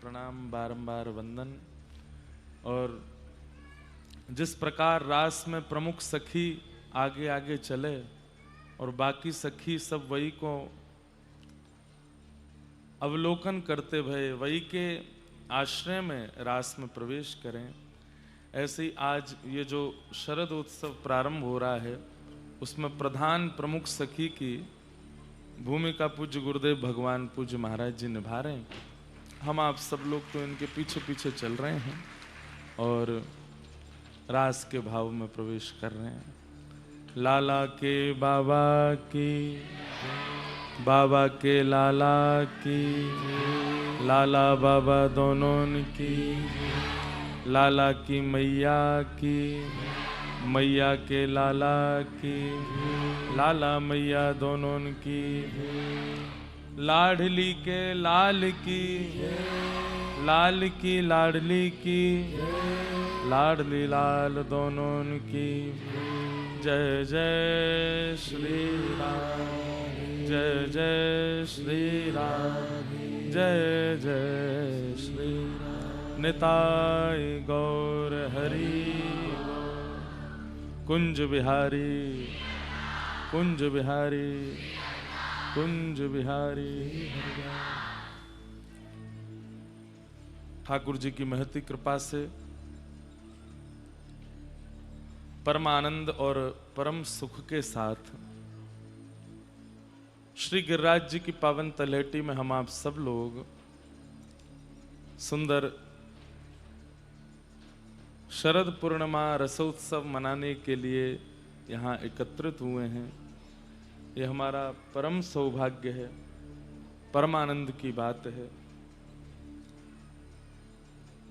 प्रणाम, बारंबार वंदन। और जिस प्रकार रास में प्रमुख सखी आगे आगे चले और बाकी सखी सब वही को अवलोकन करते भये वही के आश्रय में रास में प्रवेश करें, ऐसे ही आज ये जो शरद उत्सव प्रारंभ हो रहा है उसमें प्रधान प्रमुख सखी की भूमिका पूज्य गुरुदेव भगवान पूज्य महाराज जी निभा रहे हैं। हम आप सब लोग तो इनके पीछे पीछे चल रहे हैं और रास के भाव में प्रवेश कर रहे हैं। लाला के बाबा की, बाबा के लाला की, लाला बाबा दोनों की, लाला की मैया की, मैया के लाला की, लाला मैया दोनों की, लाडली के लाल की, लाल की लाडली की, लाडली लाल दोनों की। जय जय श्री राम, जय जय श्री राम, जय जय श्री राम। निताय गौर हरि, कुंज बिहारी, कुंज बिहारी, कुंज बिहारी। ठाकुर जी की महती कृपा से परम आनंद और परम सुख के साथ श्री गिरिराज जी की पावन तलहटी में हम आप सब लोग सुंदर शरद पूर्णिमा रसोत्सव मनाने के लिए यहाँ एकत्रित हुए हैं। ये हमारा परम सौभाग्य है, परम आनंद की बात है।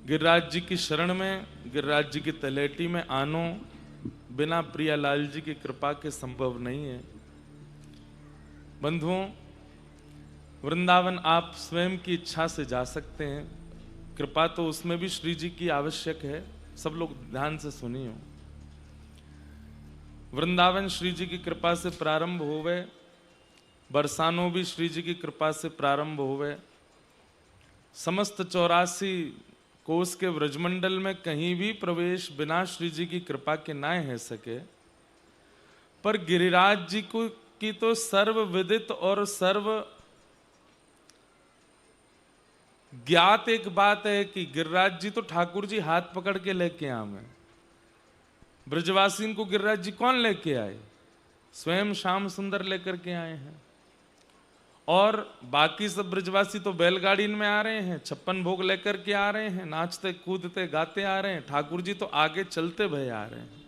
गिरिराज जी की शरण में, गिरिराज जी की तलहटी में आनो बिना प्रियालाल जी की कृपा के संभव नहीं है। बंधुओं, वृंदावन आप स्वयं की इच्छा से जा सकते हैं, कृपा तो उसमें भी श्री जी की आवश्यक है। सब लोग ध्यान से सुनिए। वृंदावन श्री जी की कृपा से प्रारंभ होवे, बरसानो भी श्री जी की कृपा से प्रारंभ होवे। समस्त 84 कोस के व्रजमंडल में कहीं भी प्रवेश बिना श्री जी की कृपा के ना है सके। पर गिरिराज जी को की तो सर्व विदित और सर्व ज्ञात एक बात है कि गिरिराज जी तो ठाकुर जी हाथ पकड़ के लेके आए। ब्रजवासी को गिरिराज जी कौन लेके आए? स्वयं श्याम सुंदर लेकर के आए हैं। और बाकी सब ब्रजवासी तो बैलगाड़ी में आ रहे हैं, 56 भोग लेकर के आ रहे हैं, नाचते कूदते गाते आ रहे हैं। ठाकुर जी तो आगे चलते भये आ रहे हैं।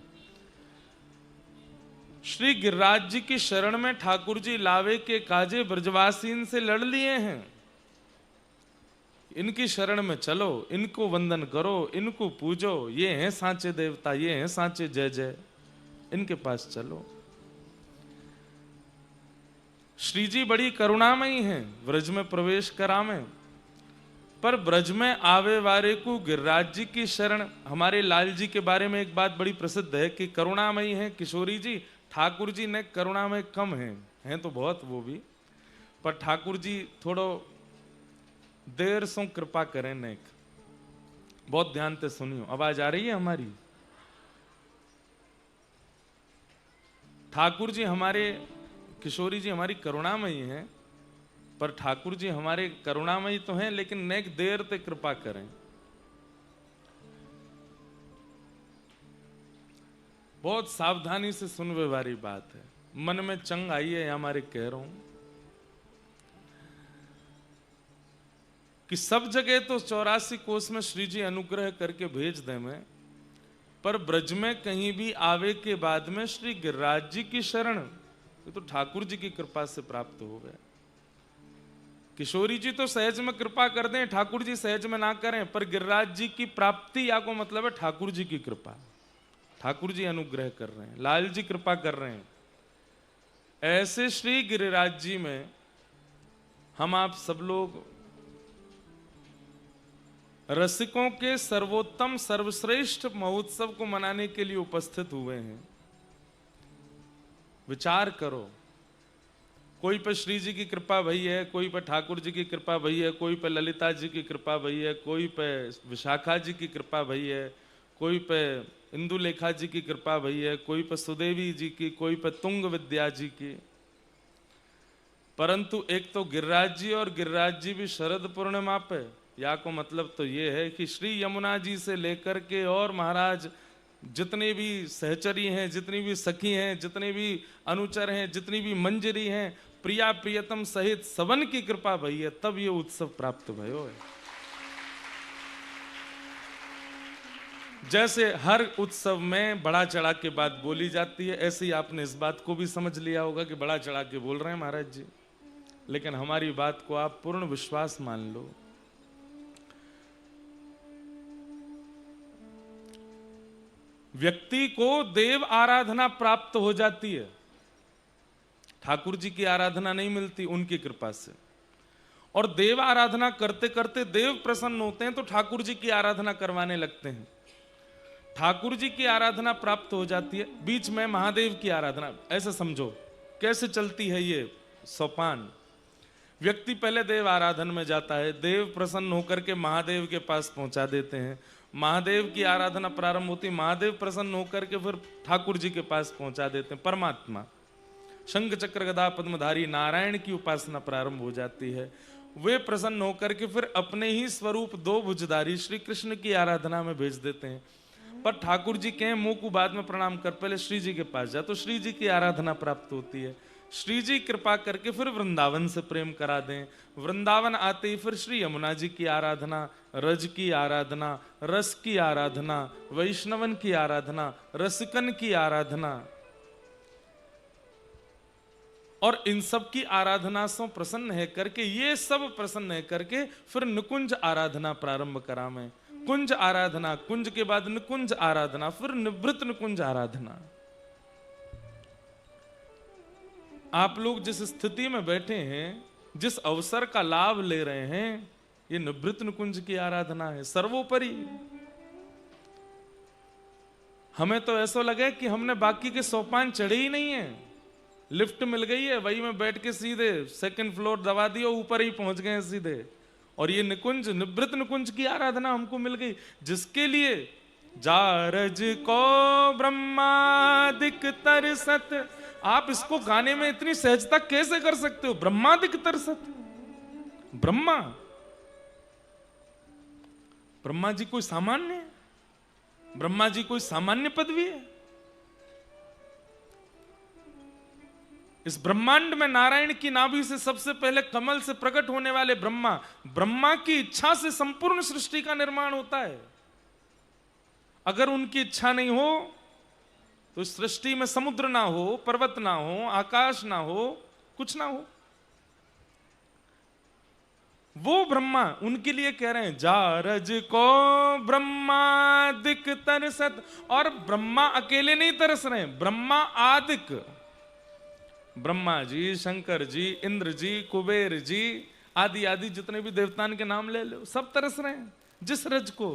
श्री गिरिराज जी की शरण में ठाकुर जी लावे के काजे ब्रजवासी से लड़ लिए हैं। इनकी शरण में चलो, इनको वंदन करो, इनको पूजो, ये हैं सांचे देवता, ये हैं सांचे जय जय, इनके पास चलो। श्री जी बड़ी करुणामयी हैं, ब्रज में प्रवेश करावे। पर ब्रज में आवे वारे को गिरिराज जी की शरण। हमारे लाल जी के बारे में एक बात बड़ी प्रसिद्ध है कि करुणामयी हैं किशोरी जी। ठाकुर जी ने करुणामय कम हैं तो बहुत वो भी, पर ठाकुर जी थोड़ो देर सो कृपा करें नेक। बहुत ध्यान से सुनियो, आवाज आ रही है हमारी? ठाकुर जी हमारे, किशोरी जी हमारी करुणामयी हैं, पर ठाकुर जी हमारे करुणामयी तो हैं लेकिन नेक देर ते कृपा करें। बहुत सावधानी से सुनने वाली बात है। मन में चंग आई है हमारे कह रहा हूं कि सब जगह तो 84 कोस में श्री जी अनुग्रह करके भेज दे में, पर ब्रज में कहीं भी आवे के बाद में श्री गिरिराज जी की शरण तो ठाकुर जी की कृपा से प्राप्त हो गए। किशोरी जी तो सहज में कृपा कर दें, ठाकुर जी सहज में ना करें, पर गिरिराज जी की प्राप्ति या को मतलब है ठाकुर जी की कृपा। ठाकुर जी अनुग्रह कर रहे हैं, लाल जी कृपा कर रहे हैं। ऐसे श्री गिरिराज जी में हम आप सब लोग रसिकों के सर्वोत्तम सर्वश्रेष्ठ महोत्सव को मनाने के लिए उपस्थित हुए हैं। विचार करो, कोई पे श्री जी की कृपा भई है, कोई पे ठाकुर जी की कृपा भई है, कोई पे ललिता जी की कृपा भई है, कोई पे विशाखा जी की कृपा भई है, कोई पे इंदुलेखा जी की कृपा भई है, कोई पे सुदेवी जी की, कोई पे तुंग विद्या जी की। परंतु एक तो गिरिराज जी और गिरिराज जी भी शरद पूर्णिमा पे, या को मतलब तो ये है कि श्री यमुना जी से लेकर के और महाराज जितने भी सहचरी हैं, जितनी भी सखी हैं, जितने भी अनुचर हैं, जितनी भी मंजरी हैं, प्रिया प्रियतम सहित सबन की कृपा भई है, तब ये उत्सव प्राप्त भयो है। जैसे हर उत्सव में बढ़ा चढ़ा के बात बोली जाती है, ऐसे ही आपने इस बात को भी समझ लिया होगा कि बढ़ा चढ़ा के बोल रहे हैं महाराज जी, लेकिन हमारी बात को आप पूर्ण विश्वास मान लो। व्यक्ति को देव आराधना प्राप्त हो जाती है, ठाकुर जी की आराधना नहीं मिलती उनकी कृपा से। और देव आराधना करते करते देव प्रसन्न होते हैं तो ठाकुर जी की आराधना करवाने लगते हैं, ठाकुर जी की आराधना प्राप्त हो जाती है। बीच में महादेव की आराधना, ऐसे समझो कैसे चलती है ये सोपान। व्यक्ति पहले देव आराधन में जाता है, देव प्रसन्न होकर के महादेव के पास पहुंचा देते हैं, महादेव की आराधना प्रारंभ होती है, महादेव प्रसन्न होकर के फिर ठाकुर जी के पास पहुंचा देते हैं। परमात्मा शंख चक्र गदा पद्मधारी नारायण की उपासना प्रारंभ हो जाती है, वे प्रसन्न होकर के फिर अपने ही स्वरूप दो भुजधारी श्री कृष्ण की आराधना में भेज देते हैं। पर ठाकुर जी कहें मुंह को बाद में प्रणाम कर, पहले श्री जी के पास जा, तो श्री जी की आराधना प्राप्त होती है। श्री जी कृपा करके फिर वृंदावन से प्रेम करा दें, वृंदावन आते ही फिर श्री यमुना जी की आराधना, रज की आराधना, रस की आराधना, वैष्णवन की आराधना, रसिकन की आराधना, और इन सब की आराधना से प्रसन्न है करके, ये सब प्रसन्न है करके फिर निकुंज आराधना प्रारंभ करा में। कुंज आराधना, कुंज के बाद निकुंज आराधना, फिर निवृत्त निकुंज आराधना। आप लोग जिस स्थिति में बैठे हैं, जिस अवसर का लाभ ले रहे हैं, ये निवृत्त निकुंज की आराधना है सर्वोपरि। हमें तो ऐसा लगे कि हमने बाकी के सोपान चढ़े ही नहीं है, लिफ्ट मिल गई है, वही में बैठ के सीधे सेकंड फ्लोर दबा दिया, ऊपर ही पहुंच गए सीधे। और ये निकुंज, निवृत्त निकुंज की आराधना हमको मिल गई, जिसके लिए जारज को ब्रह्मादिक तरसत। आप इसको गाने में इतनी सहजता कैसे कर सकते हो? ब्रह्मादिक तरसत, ब्रह्मा, ब्रह्मा जी कोई सामान्य है? ब्रह्मा जी कोई सामान्य पदवी है? इस ब्रह्मांड में नारायण की नाभि से सबसे पहले कमल से प्रकट होने वाले ब्रह्मा, ब्रह्मा की इच्छा से संपूर्ण सृष्टि का निर्माण होता है। अगर उनकी इच्छा नहीं हो तो इस सृष्टि में समुद्र ना हो, पर्वत ना हो, आकाश ना हो, कुछ ना हो। वो ब्रह्मा, उनके लिए कह रहे हैं जारज को ब्रह्मादिक तरसत। और ब्रह्मा अकेले नहीं तरस रहे हैं, ब्रह्मा आदिक, ब्रह्मा जी, शंकर जी, इंद्र जी, कुबेर जी, आदि आदि जितने भी देवताओं के नाम ले लो, सब तरस रहे हैं जिस रज को।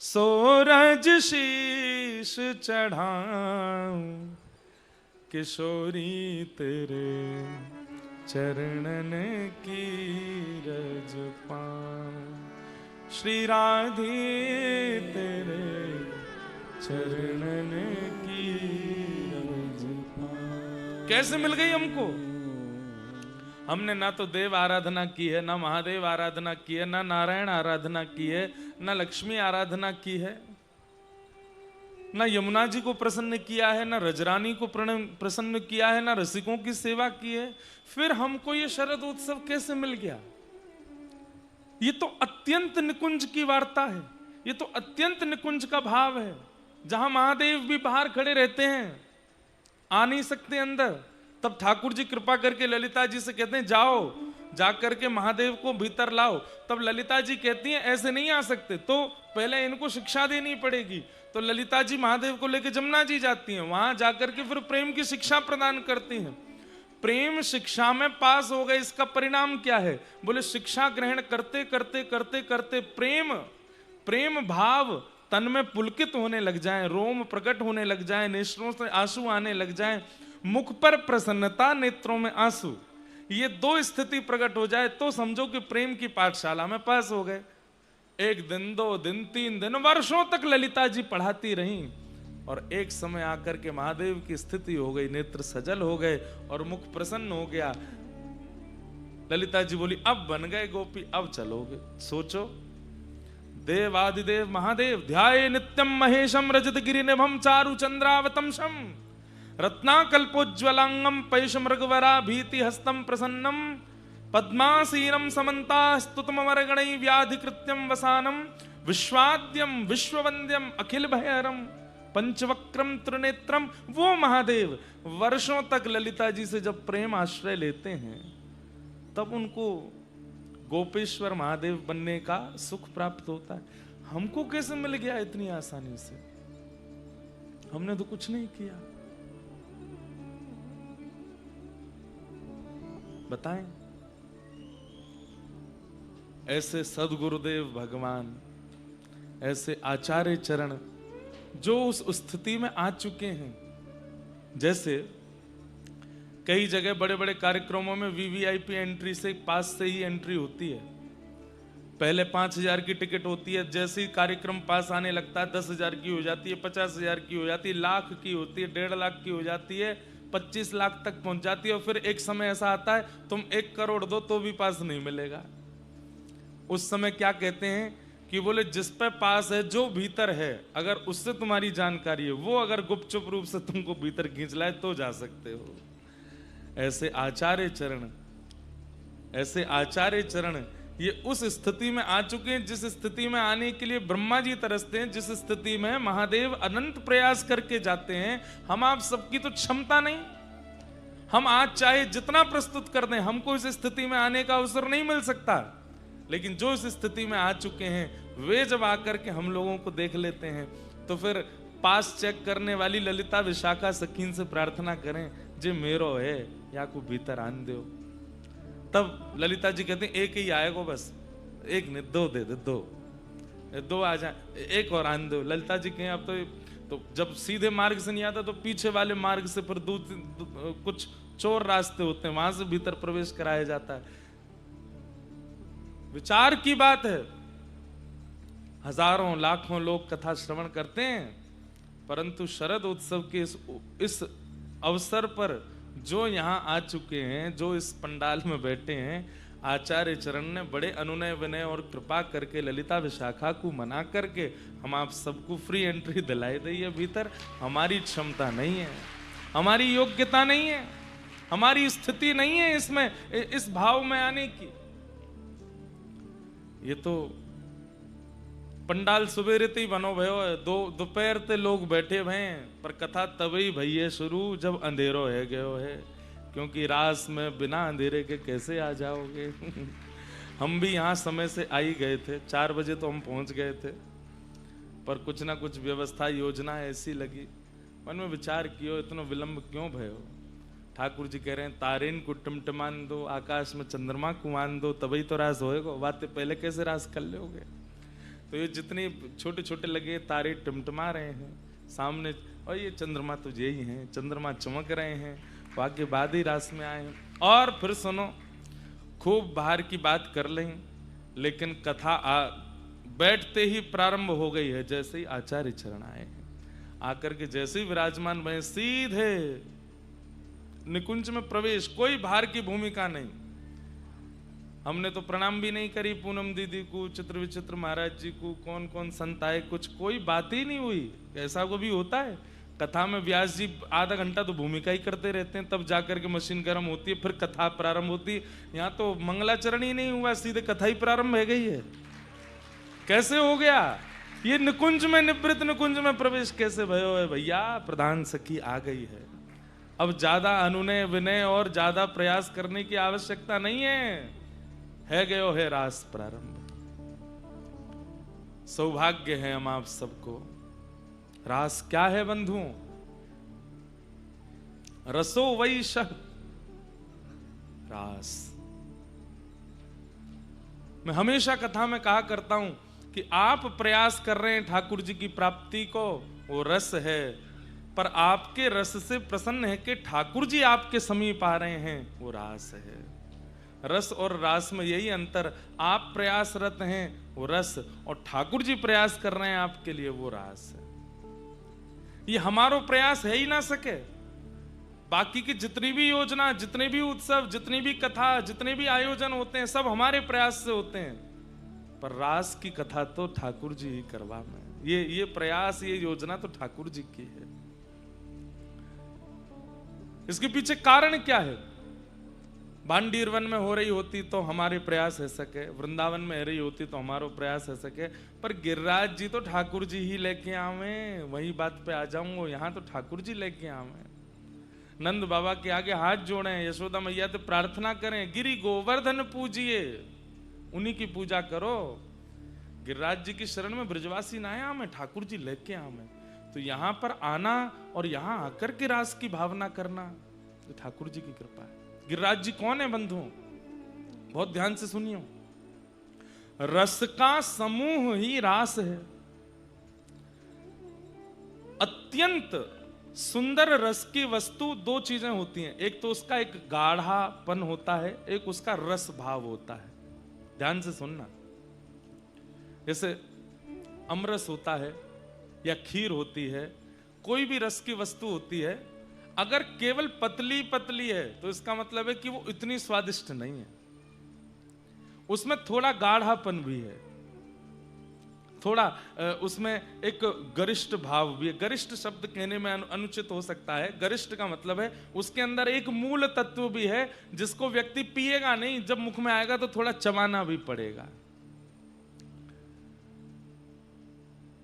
सो रज शीश चढ़ाऊं किशोरी तेरे चरणन की रज पाऊं, श्री राधे तेरे चरणन की रज पाऊं। कैसे मिल गई हमको? हमने ना तो देव आराधना की है, ना महादेव आराधना की है, ना नारायण आराधना की है, ना लक्ष्मी आराधना की है, ना यमुना जी को प्रसन्न किया है, ना रजरानी को प्रसन्न किया है, ना रसिकों की सेवा की है। फिर हमको ये शरद उत्सव कैसे मिल गया? ये तो अत्यंत निकुंज की वार्ता है, ये तो अत्यंत निकुंज का भाव है, जहां महादेव भी बाहर खड़े रहते हैं, आ नहीं सकते अंदर। तब ठाकुर जी कृपा करके ललिता जी से कहते हैं जाओ, जाकर के महादेव को भीतर लाओ। तब ललिता जी कहती हैं ऐसे नहीं आ सकते, तो पहले इनको शिक्षा देनी पड़ेगी। तो ललिता जी महादेव को लेकर जमुना जी जाती हैं, वहां जाकर के फिर प्रेम की शिक्षा प्रदान करती हैं। प्रेम शिक्षा में पास हो गए, इसका परिणाम क्या है? बोले शिक्षा ग्रहण करते करते करते करते प्रेम, प्रेम भाव तन में पुलकित होने लग जाए, रोम प्रकट होने लग जाए, नेत्रों से आंसू आने लग जाए, मुख पर प्रसन्नता, नेत्रों में आंसू। ये दो स्थिति प्रकट हो जाए तो समझो कि प्रेम की पाठशाला में पास हो गए। 1 दिन 2 दिन 3 दिन वर्षों तक ललिता जी पढ़ाती रहीं और एक समय आकर के महादेव की स्थिति हो गई, नेत्र सजल हो गए और मुख प्रसन्न हो गया। ललिता जी बोली अब बन गए गोपी, अब चलोगे। सोचो, देवादिदेव महादेव ध्याये नित्यम महेशम रजत गिरि निभम चारु चंद्रावतंशम रत्नाकल्पोज्ज्वलांगम पैश मृगवरा भीति हस्तम प्रसन्नम पद्मासीनम समन्ता स्तुतमरगणै व्याधिकृत्यम वसानम विश्वाद्यम विश्ववंद्यम अखिल भयहरम पंचवक्रम त्रिनेत्रम। वो महादेव वर्षों तक ललिता जी से जब प्रेम आश्रय लेते हैं तब उनको गोपेश्वर महादेव बनने का सुख प्राप्त होता है। हमको कैसे मिल गया इतनी आसानी से? हमने तो कुछ नहीं किया, बताएं। ऐसे सदगुरुदेव भगवान, ऐसे आचार्य चरण जो उस स्थिति में आ चुके हैं। जैसे कई जगह बड़े बड़े कार्यक्रमों में वीवीआईपी एंट्री से पास से ही एंट्री होती है। पहले 5,000 की टिकट होती है, जैसे ही कार्यक्रम पास आने लगता है 10,000 की हो जाती है, 50,000 की हो जाती है, लाख की होती है, 1.5 लाख की हो जाती है, 25 लाख तक पहुंच जाती है। और फिर एक समय ऐसा आता है तुम 1 करोड़ दो तो भी पास नहीं मिलेगा। उस समय क्या कहते हैं कि बोले जिस पे पास है, जो भीतर है, अगर उससे तुम्हारी जानकारी है, वो अगर गुपचुप रूप से तुमको भीतर खींच लाए तो जा सकते हो। ऐसे आचार्य चरण ये उस स्थिति में आ चुके हैं जिस स्थिति में आने के लिए ब्रह्मा जी तरसते हैं, जिस स्थिति में महादेव अनंत प्रयास करके जाते हैं। हम आप सबकी तो क्षमता नहीं, हम आज चाहे जितना प्रस्तुत कर दें, हमको इस स्थिति में आने का अवसर नहीं मिल सकता। लेकिन जो इस स्थिति में आ चुके हैं वे जब आकर के हम लोगों को देख लेते हैं तो फिर पास चेक करने वाली ललिता विशाखा सखीन से प्रार्थना करें, जे मेरो है या को भीतर आन दो। तब ललिता जी कहते हैं एक ही आएगा, बस एक नहीं, 2 दे दे, 2 आ जाए, एक और आन दो। ललिता जी कहें अब तो जब सीधे मार्ग से नहीं आता तो पीछे वाले मार्ग से फिर कुछ चोर रास्ते होते हैं, वहां से भीतर प्रवेश कराया जाता है। विचार की बात है, हजारों लाखों लोग कथा श्रवण करते हैं, परंतु शरद उत्सव के इस अवसर पर जो यहाँ आ चुके हैं, जो इस पंडाल में बैठे हैं, आचार्य चरण ने बड़े अनुनय विनय और कृपा करके ललिता विशाखा को मना करके हम आप सबको फ्री एंट्री दिलाई दी है भीतर। हमारी क्षमता नहीं है, हमारी योग्यता नहीं है, हमारी स्थिति नहीं है इसमें, इस भाव में आने की। ये तो पंडाल सुबेरे ही बनो भयो, दोपहर ते लोग बैठे भय, पर कथा तभी भैया शुरू जब अंधेरो है गयो है, क्योंकि रास में बिना अंधेरे के कैसे आ जाओगे। हम भी यहाँ समय से आ ही गए थे, 4 बजे तो हम पहुंच गए थे, पर कुछ ना कुछ व्यवस्था योजना ऐसी लगी। मन में विचार कियो इतना विलंब क्यों भयो। ठाकुर जी कह रहे हैं तारेन को टिमटिमान दो, आकाश में चंद्रमा को मान दो, तभी तो रास होएगा। बातें पहले कैसे रास कर लोगे। तो ये जितने छोटे छोटे लगे तारे टिमटिमा रहे हैं सामने, और ये चंद्रमा तो यही हैं, चंद्रमा चमक रहे हैं, वाक्य बाद ही रास में आए हैं। और फिर सुनो, खूब बाहर की बात कर लें, लेकिन कथा बैठते ही प्रारंभ हो गई है। जैसे ही आचार्य चरण आए हैं, आकर के जैसे ही विराजमान भए, सीधे निकुंज में प्रवेश, कोई बाहर की भूमिका नहीं। हमने तो प्रणाम भी नहीं करी पूनम दीदी को, चित्र विचित्र महाराज जी को, कौन कौन संत आए, कुछ कोई बात ही नहीं हुई। ऐसा को भी होता है कथा में, व्यास जी आधा घंटा तो भूमिका ही करते रहते हैं, तब जाकर के मशीन गर्म होती है, फिर कथा प्रारंभ होती है। यहाँ तो मंगलाचरण ही नहीं हुआ, सीधे कथा ही प्रारंभ हो गई है। कैसे हो गया ये? निकुंज में, निवृत्त निकुंज में प्रवेश कैसे भयो है भैया? प्रधान सखी आ गई है, अब ज्यादा अनुनय विनय और ज्यादा प्रयास करने की आवश्यकता नहीं है गयो है रास प्रारंभ। सौभाग्य है हम आप सबको। रास क्या है बंधुओं? रसो वैशः रास। मैं हमेशा कथा में कहा करता हूं कि आप प्रयास कर रहे हैं ठाकुर जी की प्राप्ति को, वो रस है, पर आपके रस से प्रसन्न है कि ठाकुर जी आपके समीप आ रहे हैं, वो रास है। रस और रास में यही अंतर, आप प्रयासरत हैं वो रस, और ठाकुर जी प्रयास कर रहे हैं आपके लिए वो रास है। ये हमारो प्रयास है ही ना सके। बाकी की जितनी भी योजना, जितने भी उत्सव, जितनी भी कथा, जितने भी आयोजन होते हैं, सब हमारे प्रयास से होते हैं, पर रास की कथा तो ठाकुर जी ही करवा में। ये प्रयास, ये योजना तो ठाकुर जी की है। इसके पीछे कारण क्या है? भांडीर वन में हो रही होती तो हमारे प्रयास है सके, वृंदावन में हो रही होती तो हमारा प्रयास है सके, पर गिरिराज जी तो ठाकुर जी ही लेके आवे। वही बात पे आ जाऊंगा, यहाँ तो ठाकुर जी लेके आवे। नंद बाबा के आगे हाथ जोड़े, यशोदा मैया तो प्रार्थना करें, गिरि गोवर्धन पूजिए, उन्हीं की पूजा करो। गिरिराज जी की शरण में ब्रजवासी ना आए, ठाकुर जी लेके आवे। तो यहाँ पर आना और यहाँ आकर के रास की भावना करना, तो ठाकुर जी की कृपा है। गिरिराज जी कौन है बंधुओं? बहुत ध्यान से सुनियो। रस का समूह ही रास है। अत्यंत सुंदर रस की वस्तु दो चीजें होती हैं, एक तो उसका एक गाढ़ापन होता है, एक उसका रस भाव होता है। ध्यान से सुनना। जैसे अमरस होता है या खीर होती है, कोई भी रस की वस्तु होती है, अगर केवल पतली पतली है तो इसका मतलब है कि वो इतनी स्वादिष्ट नहीं है, उसमें थोड़ा गाढ़ापन भी है, थोड़ा उसमें एक गरिष्ठ भाव भी है। गरिष्ठ शब्द कहने में अनुचित हो सकता है। गरिष्ठ का मतलब है उसके अंदर एक मूल तत्व भी है जिसको व्यक्ति पिएगा नहीं, जब मुख में आएगा तो थोड़ा चबाना भी पड़ेगा।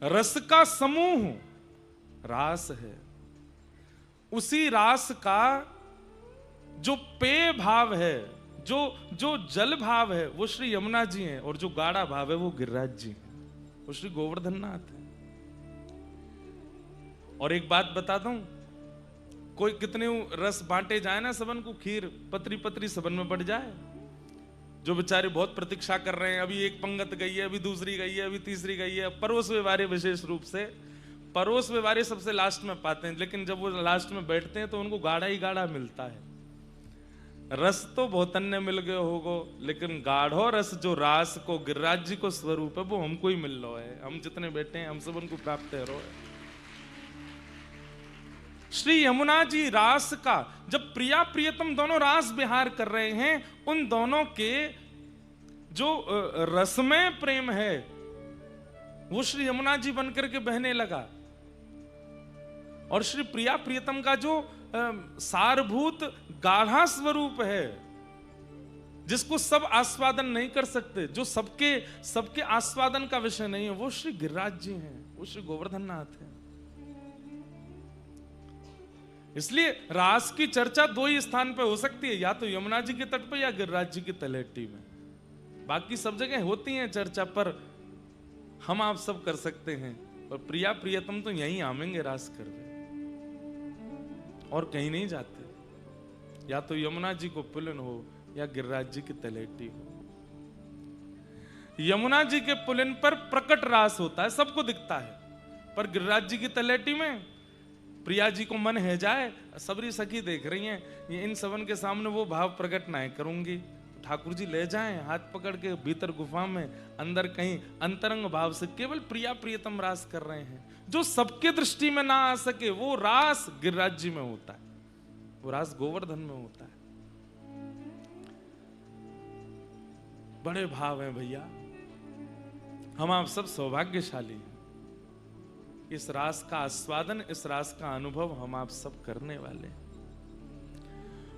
रस का समूह रास है। उसी रास का जो पेय भाव है, जो जल भाव है, वो श्री यमुना जी हैं, और जो गाढ़ा भाव है वो गिरिराज जी हैं, वो श्री गोवर्धन नाथ है। और एक बात बता दूं, कोई कितने रस बांटे जाए ना सबन को, खीर पतरी पतरी सबन में बढ़ जाए, जो बेचारे बहुत प्रतीक्षा कर रहे हैं, अभी एक पंगत गई है, अभी दूसरी गई है, अभी तीसरी गई है। परोस व्यवहारे विशेष रूप से परोस व्यवहारे सबसे लास्ट में पाते हैं, लेकिन जब वो लास्ट में बैठते हैं तो उनको गाढ़ा ही गाढ़ा मिलता है। रस तो बहुत अन्य मिल गए होगो, लेकिन गाढ़ो रस जो रास को गिरिराज जी को स्वरूप है वो हमको ही मिल रहा है। हम जितने बैठे हैं हम सब उनको प्राप्त है। श्री यमुना जी रास का जब प्रिया प्रियतम दोनों रास विहार कर रहे हैं, उन दोनों के जो रसमय प्रेम है वो श्री यमुना जी बनकर के बहने लगा। और श्री प्रिया प्रियतम का जो सारभूत गाढ़ा स्वरूप है, जिसको सब आस्वादन नहीं कर सकते, जो सबके आस्वादन का विषय नहीं है, वो श्री गिरिराज जी हैं, वो श्री गोवर्धन नाथ हैं। इसलिए रास की चर्चा दो ही स्थान पे हो सकती है, या तो यमुना जी के तट पे या गिरिराज जी की तलहटी में। बाकी सब जगह होती है चर्चा, पर हम आप सब कर सकते हैं। और प्रिया प्रियतम तो यहीं आवेंगे रास करवे, और कहीं नहीं जाते। या तो यमुना जी को पुलिन हो या गिरिराज जी की तलहटी हो। यमुना जी के पुलिन पर प्रकट रास होता है, सबको दिखता है, पर गिरिराज जी की तलहटी में प्रिया जी को मन है जाए, सबरी सखी देख रही हैं, ये इन सबन के सामने वो भाव प्रकट ना करूंगी, ठाकुर जी ले जाएं हाथ पकड़ के भीतर गुफा में, अंदर कहीं अंतरंग भाव से केवल प्रिया प्रियतम रास कर रहे हैं। जो सबके दृष्टि में ना आ सके वो रास गिरिराज जी में होता है, वो रास गोवर्धन में होता है। बड़े भाव हैं भैया, हम आप सब सौभाग्यशाली हैं। इस रास का आस्वादन, इस रास का अनुभव हम आप सब करने वाले।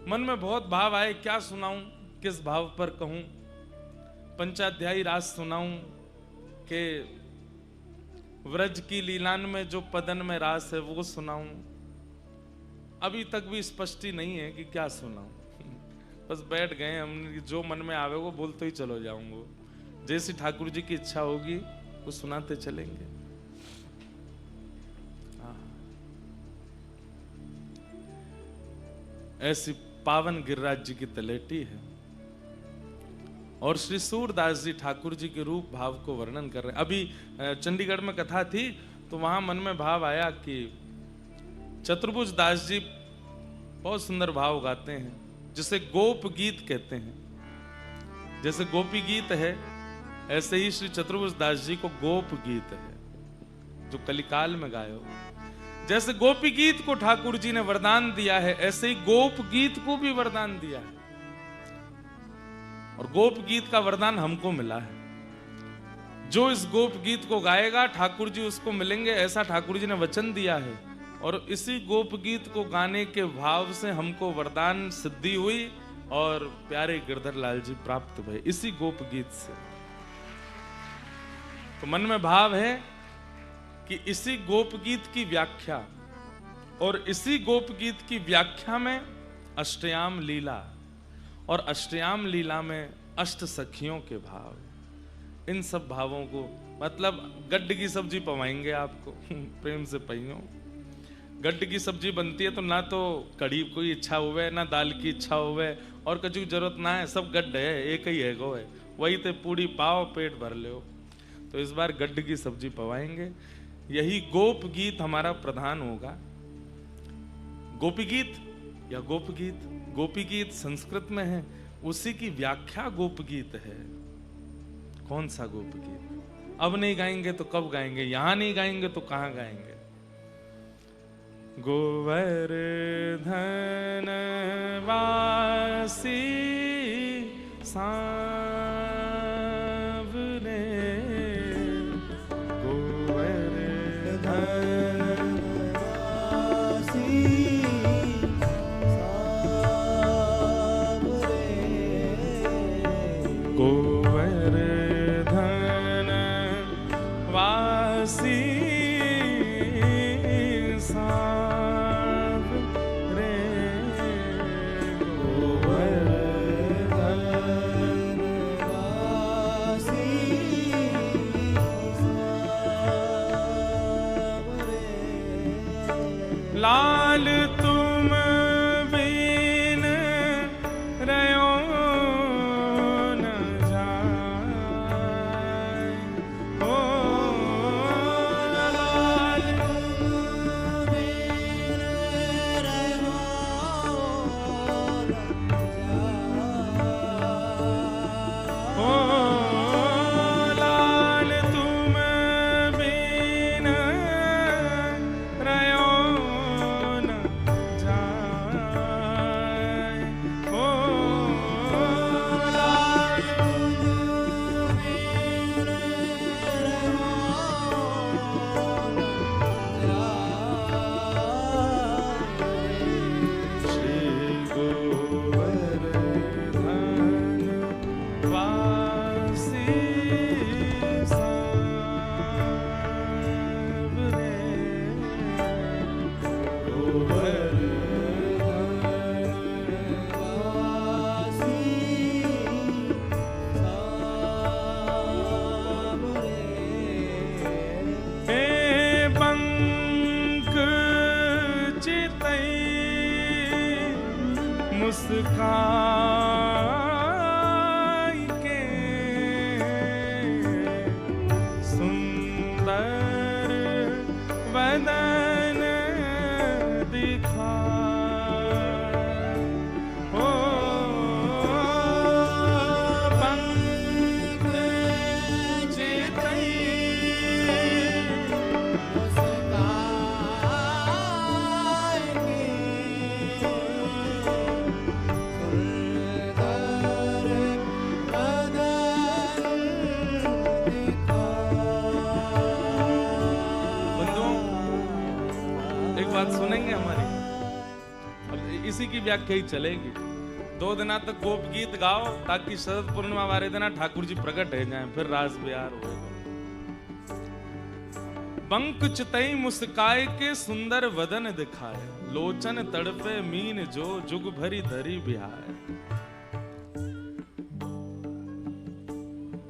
मन में बहुत भाव आए, क्या सुनाऊं, किस भाव पर कहूं। पंचाध्यायी रास सुनाऊं कि व्रज की लीलान में जो पदन में रास है वो सुनाऊं। अभी तक भी स्पष्टी नहीं है कि क्या सुनाऊं। बस बैठ गए हम, जो मन में आवे वो बोलते ही चलो जाऊंगा। जैसी ठाकुर जी की इच्छा होगी वो सुनाते चलेंगे। ऐसी पावन गिरिराज जी की तलहटी है। और श्री सूरदास जी ठाकुर जी के रूप भाव को वर्णन कर रहे हैं। अभी चंडीगढ़ में कथा थी तो वहां मन में भाव आया कि चतुर्भुज दास जी बहुत सुंदर भाव गाते हैं, जिसे गोप गीत कहते हैं। जैसे गोपी गीत है, ऐसे ही श्री चतुर्भुज दास जी को गोप गीत है जो कलिकाल में गायो। जैसे गोपी गीत को ठाकुर जी ने वरदान दिया है, ऐसे ही गोप गीत को भी वरदान दिया है। और गोप गीत का वरदान हमको मिला है। जो इस गोप गीत को गाएगा ठाकुर जी उसको मिलेंगे, ऐसा ठाकुर जी ने वचन दिया है। और इसी गोप गीत को गाने के भाव से हमको वरदान सिद्धि हुई और प्यारे गिरधर लाल जी प्राप्त हुए इसी गोप गीत से। तो मन में भाव है कि इसी गोप गीत की व्याख्या, और इसी गोप गीत की व्याख्या में अष्टयाम लीला, और अष्टयाम लीला में अष्ट सखियों के भाव, इन सब भावों को मतलब गड्ढ की सब्जी पवाएंगे आपको प्रेम से पहियो। गड्ढ की सब्जी बनती है तो ना तो कड़ी कोई इच्छा हुए, ना दाल की इच्छा हुए, और कछु की जरूरत ना है, सब गड्ढ है, एक ही है गो है, वही ते पूड़ी पाओ पेट भर लो। तो इस बार गड्ढ की सब्जी पवाएंगे। यही गोप गीत हमारा प्रधान होगा। गोपी गीत या गोप गीत, गोपी गीत संस्कृत में है, उसी की व्याख्या गोप गीत है। कौन सा गोप गीत? अब नहीं गाएंगे तो कब गाएंगे? यहां नहीं गाएंगे तो कहां गाएंगे? गोवर्धन वासी सांवरे, गोवर्धन वासी सांवरे, गोवर्धन वासी लाल तुम बिन रयो न जाए, ओ लाल तुम बिन रयो न जाए, ओ लाल तुम बिन रयो मुस्काई के सुंदर वदन दिखाए, ओ पंख चितई मुस्काई के बात सुनेंगे हमारी। अब इसी की व्याख्या ही चलेगी। 2 दिना तक गोप गीत गाओ ताकि शरद पूर्णिमा वाले दिन ठाकुर जी प्रकट हो जाएं, फिर रास बिहार होगा। बंक चितई मुस्काए के सुंदर वदन दिखाए, लोचन तड़पे मीन जो जुग भरी धरी बिहार।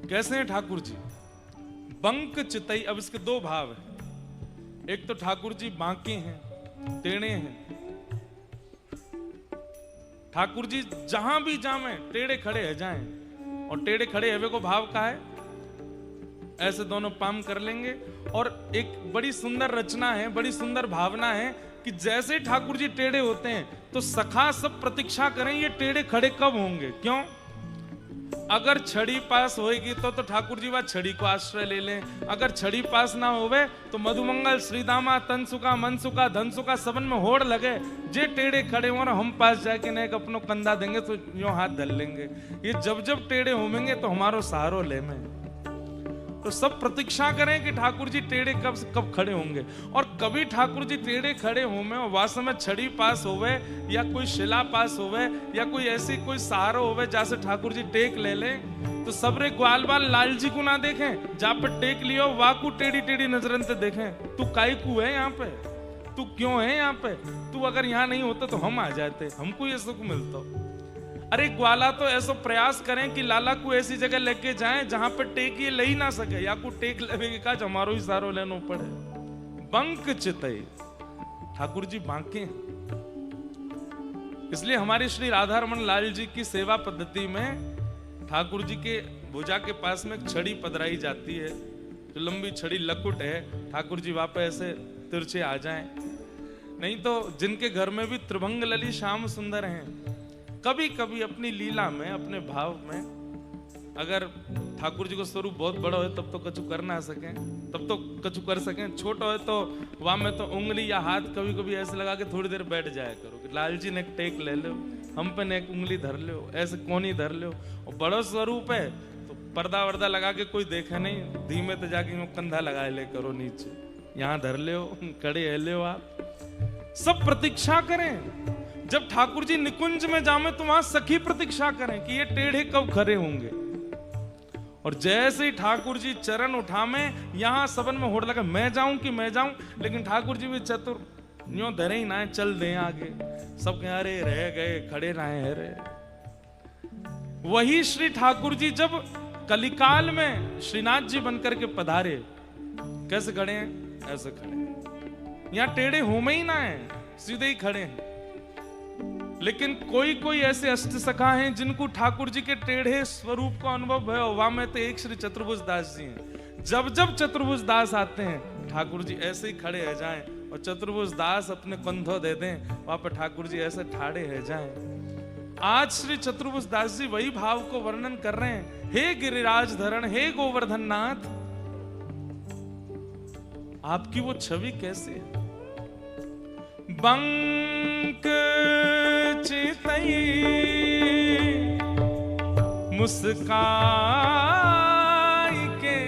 कैसे हैं ठाकुर जी? बंक चितई। अब इसके 2 भाव हैं। एक तो ठाकुर जी बांके हैं, टेढ़े हैं। ठाकुर जी जहां भी जावे टेढ़े खड़े है जाएं, और टेढ़े खड़े हवे को भाव का है, ऐसे दोनों पाम कर लेंगे। और एक बड़ी सुंदर रचना है, बड़ी सुंदर भावना है कि जैसे ठाकुर जी टेढ़े होते हैं तो सखा सब प्रतीक्षा करें ये टेढ़े खड़े कब होंगे। क्यों? अगर छड़ी पास होएगी तो ठाकुर जी वह छड़ी को आश्रय ले लें। अगर छड़ी पास ना होवे तो मधुमंगल, श्रीदामा, तनसुका, मनसुका, धनसुका सबन में होड़ लगे, जे टेढ़े खड़े हो ना हम पास जाके ना एक अपनो कंधा देंगे तो यूं हाथ धर लेंगे। ये जब जब टेढ़े होंगे तो हमारो सहारो ले में। तो सब प्रतीक्षा करें कि ठाकुर जी टेढ़े कब खड़े होंगे। और कभी ठाकुर जी टेढ़े खड़े होंगे और वास्तव में छड़ी पास होवे या कोई शिला पास होवे या कोई ऐसी कोई सहारा होवे जैसे ठाकुर जी टेक ले ले, तो सबरे ग्वाल बाल लाल जी को ना देखें, जहाँ पे टेक लियो वाकू टेढ़ी टेढ़ी नजरन से देखें। तू काई को है यहाँ पे, तू क्यों है यहाँ पे, तू अगर यहाँ नहीं होता तो हम आ जाते, हमको ये सुख मिलता। अरे ग्वाला तो ऐसा प्रयास करें कि लाला को ऐसी जगह लेके जाएं जहां पर टेक ये ले ही ना सके, या को टेक लेवे का हमारो ही सारो लेनो पड़े। बंक चितई ठाकुर जी बांके। इसलिए हमारे श्री राधारमण लाल जी की सेवा पद्धति में ठाकुर जी के भुजा के पास में एक छड़ी पधराई जाती है, जो लंबी छड़ी लकुट है। ठाकुर जी वहां पे ऐसे तिरछे आ जाएं। नहीं तो जिनके घर में भी त्रिभंग लली श्याम सुंदर हैं, कभी कभी अपनी लीला में, अपने भाव में, अगर ठाकुर जी को स्वरूप बहुत बड़ा हो तब तो कछु कर ना सके, तब तो कछु कर सकें। छोटा हो तो वहां में तो उंगली या हाथ कभी कभी ऐसे लगा के थोड़ी देर बैठ जाया करो कि लाल जी ने एक टेक ले लो, हम पे ने एक उंगली धर लो, ऐसे कोनी धर लो। और बड़ा स्वरूप है तो पर्दा वर्दा लगा के कोई देखे नहीं, धीमे तो जाके कंधा लगा ले करो नीचे, यहाँ धर लो, खड़े है लो। आप सब प्रतीक्षा करें। जब ठाकुर जी निकुंज में जामे तो वहां सखी प्रतीक्षा करें कि ये टेढ़े कब खड़े होंगे। और जैसे ही ठाकुर जी चरण उठामे, यहां सबन में होड़ लगा मैं जाऊं कि मैं जाऊं, लेकिन ठाकुर जी भी चतुर, यूं धरे ही ना चल दे आगे। सब कह अरे रह गए, खड़े रहे रे। वही श्री ठाकुर जी जब कलिकाल में श्रीनाथ जी बनकर के पधारे, कैसे खड़े हैं? ऐसे खड़े हैं। यहां टेढ़े होमे ही ना है, सीधे ही खड़े हैं। लेकिन कोई कोई ऐसे अष्ट सखा हैं जिनको ठाकुर जी के टेढ़े स्वरूप का अनुभव है। वहां में तो एक श्री चतुर्भुज दास जी हैं। जब जब चतुर्भुज दास आते हैं ठाकुर जी ऐसे ही खड़े रह जाएं, और चतुर्भुज दास अपने कंधों दे दें, वहां पर ठाकुर जी ऐसे ठाड़े रह जाएं। आज श्री चतुर्भुज दास जी वही भाव को वर्णन कर रहे हैं। हे गिरिराज धरण, हे गोवर्धन नाथ, आपकी वो छवि कैसे है? बंक चितई मुस्काई के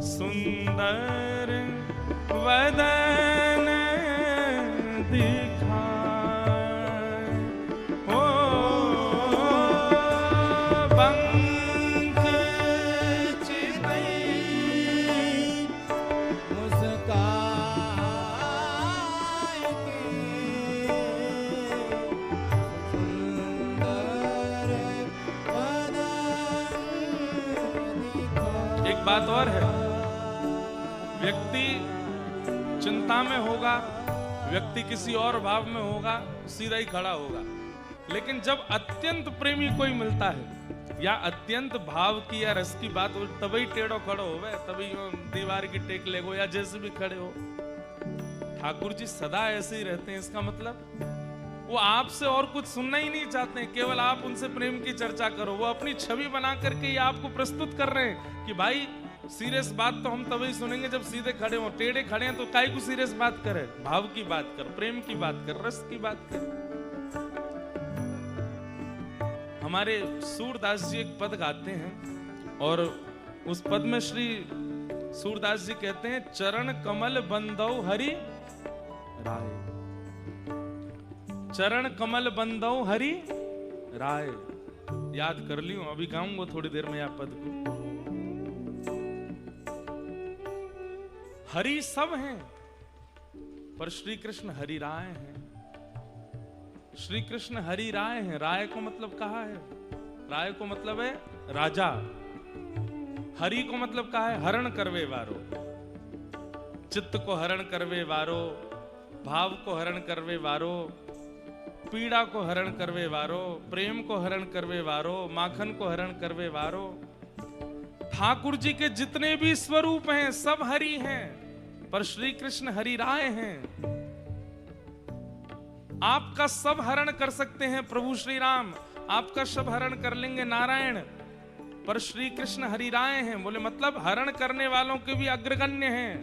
सुंदर वदन दिखाए। ओ बंक चितई मुस्काई बात और है, व्यक्ति चिंता में होगा, व्यक्ति किसी और भाव में होगा, सीधा ही खड़ा होगा। लेकिन जब अत्यंत प्रेमी कोई मिलता है या अत्यंत भाव की या रस की बात हो, तभी टेढ़ो खड़ो होवे, तभी दीवार की टेक लेगो या जैसे भी खड़े हो। ठाकुर जी सदा ऐसे ही रहते हैं। इसका मतलब वो आपसे और कुछ सुनना ही नहीं चाहते हैं, केवल आप उनसे प्रेम की चर्चा करो। वो अपनी छवि बना करके ये आपको प्रस्तुत कर रहे हैं कि भाई सीरियस बात तो हम तभी सुनेंगे जब सीधे खड़े हो। टेढ़े खड़े हैं तो काहे को सीरियस बात करे? भाव की बात कर, प्रेम की बात कर, रस की बात कर। हमारे सूरदास जी एक पद गाते हैं और उस पद में श्री सूरदास जी कहते हैं, चरण कमल बंदौ हरि राय। चरण कमल बंदौ हरि राय। याद कर लियो, अभी गाऊंगा थोड़ी देर में यह पद को। हरि सब हैं, पर श्री कृष्ण हरि राय हैं। श्री कृष्ण हरि राय हैं। राय को मतलब कहा है? राय को मतलब है राजा। हरि को मतलब कहा है हरण करवे वारो। चित्त को हरण करवे वारो, भाव को हरण करवे वारो, पीड़ा को हरण करवे वारो, प्रेम को हरण करवे वारो, माखन को हरण करवे वारो। ठाकुर जी के जितने भी स्वरूप हैं सब हरि हैं, पर श्री कृष्ण हरि राय हैं। आपका सब हरण कर सकते हैं प्रभु श्री राम, आपका सब हरण कर लेंगे नारायण, पर श्री कृष्ण हरिराय हैं। बोले मतलब हरण करने वालों के भी अग्रगण्य हैं,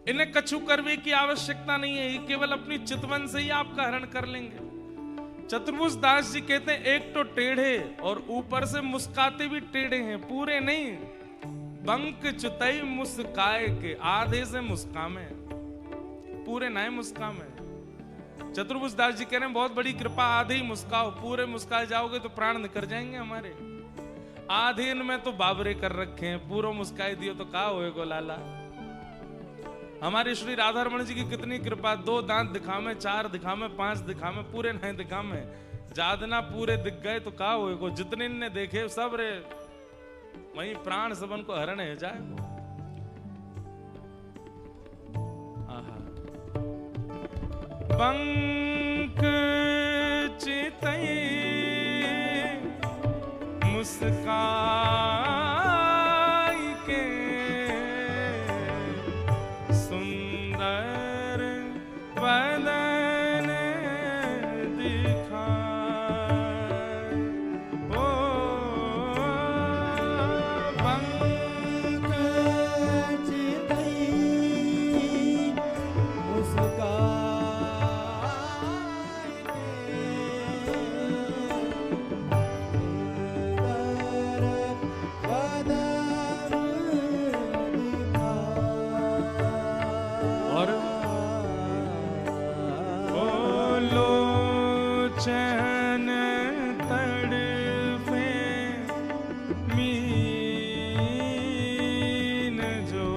इन्हें कछु करने की आवश्यकता नहीं है, ये केवल अपनी चितवन से ही आपका हरण कर लेंगे। चतुर्भुज दास जी कहते हैं एक तो टेढ़े और ऊपर से मुस्काते भी टेढ़े हैं, पूरे नहीं। बंक चुतई मुस्काए के, आधे से मुस्कामे, पूरे नए मुस्कामे। चतुर्भुज दास जी कह रहे हैं बहुत बड़ी कृपा, आधे ही मुस्काओ, पूरे मुस्काए जाओगे तो प्राण निकल जाएंगे हमारे। आधे में तो बाबरे कर रखे हैं, पूरा मुस्काए दियो तो का होएगो लाला। हमारे श्री राधा रमण जी की कितनी कृपा, 2 दांत दिखावे, 4 दिखावे, 5 दिखावे, पूरे नहीं दिखावे, जादना पूरे दिख गए तो का होएगो। जितने ने देखे सब रे वही प्राण सबन को हरण है जाए। पंक चितई मुस्काई के, सुंदर बदन दिखाए। ओ पंक चितई मुस्काई चैन तड़पे मीन जो,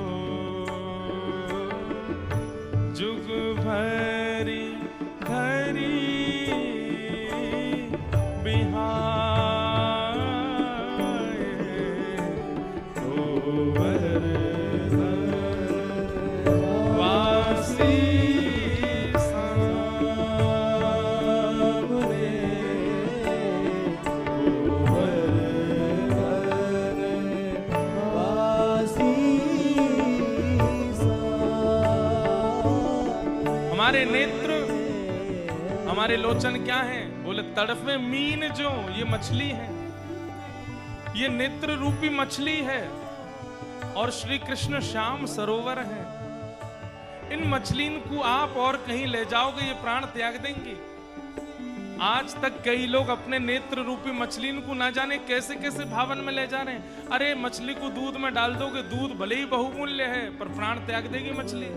जुग भरी धरी बिहाए। गोवर वासी हमारे नेत्र, हमारे लोचन क्या है? बोले तड़फे मीन जो, ये मछली है, ये नेत्र रूपी मछली है और श्री कृष्ण श्याम सरोवर है। इन मछलीन को आप और कहीं ले जाओगे ये प्राण त्याग देंगी। आज तक कई लोग अपने नेत्र रूपी मछलीन को ना जाने कैसे कैसे भावन में ले जा रहे हैं। अरे मछली को दूध में डाल दोगे, दूध भले ही बहुमूल्य है पर प्राण त्याग देगी मछली।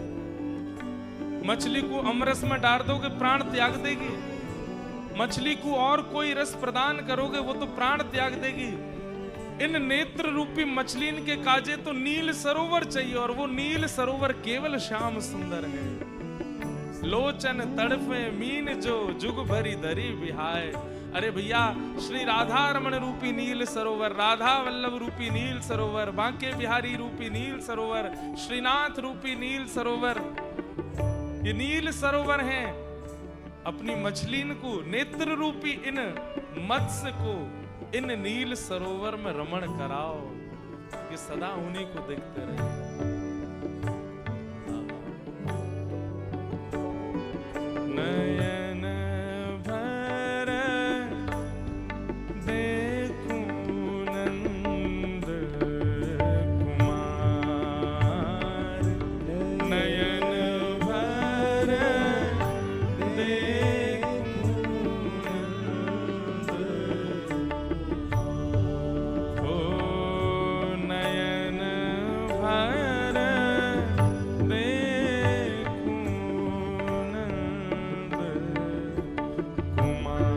मछली को अमरस में डाल दोगे प्राण त्याग देगी। मछली को और कोई रस प्रदान करोगे वो तो प्राण त्याग देगी। इन नेत्र रूपी मछलीन के काजे तो नील सरोवर चाहिए और वो नील सरोवर केवल श्याम सुंदर है। लोचन तड़फे मीन जो, जुग भरी धरी बिहाय। अरे भैया श्री राधा रमण रूपी नील सरोवर, राधा वल्लभ रूपी नील सरोवर, बांके बिहारी रूपी नील सरोवर, श्रीनाथ रूपी नील सरोवर, ये नील सरोवर हैं। अपनी मछलीन को, नेत्र रूपी इन मत्स्य को इन नील सरोवर में रमण कराओ, ये सदा उन्हीं को देखते रहे। नयन भर देखूं नंद कुमार, नयन भर देखूं, ओ नयन भर देखूं नंद कुमार,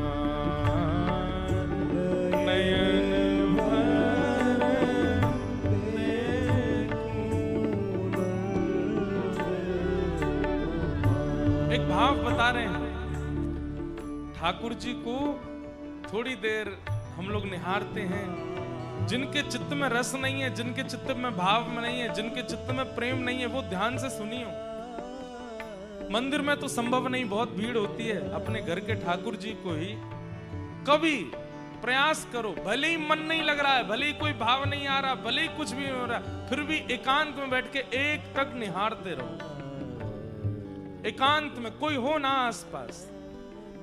नयन भर देखूं। एक भाव बता रहे हैं, ठाकुर जी को थोड़ी देर हम लोग निहारते हैं। जिनके चित्त में रस नहीं है, जिनके चित्त में भाव में नहीं है, जिनके चित्त में प्रेम नहीं है, वो ध्यान से सुनियो। मंदिर में तो संभव नहीं, बहुत भीड़ होती है। अपने घर के ठाकुर जी को ही कभी प्रयास करो, भले ही मन नहीं लग रहा है, भले ही कोई भाव नहीं आ रहा, भले ही कुछ भी नहीं हो रहा, फिर भी एकांत में बैठ के एक टक निहारते रहो। एकांत में कोई हो ना आसपास,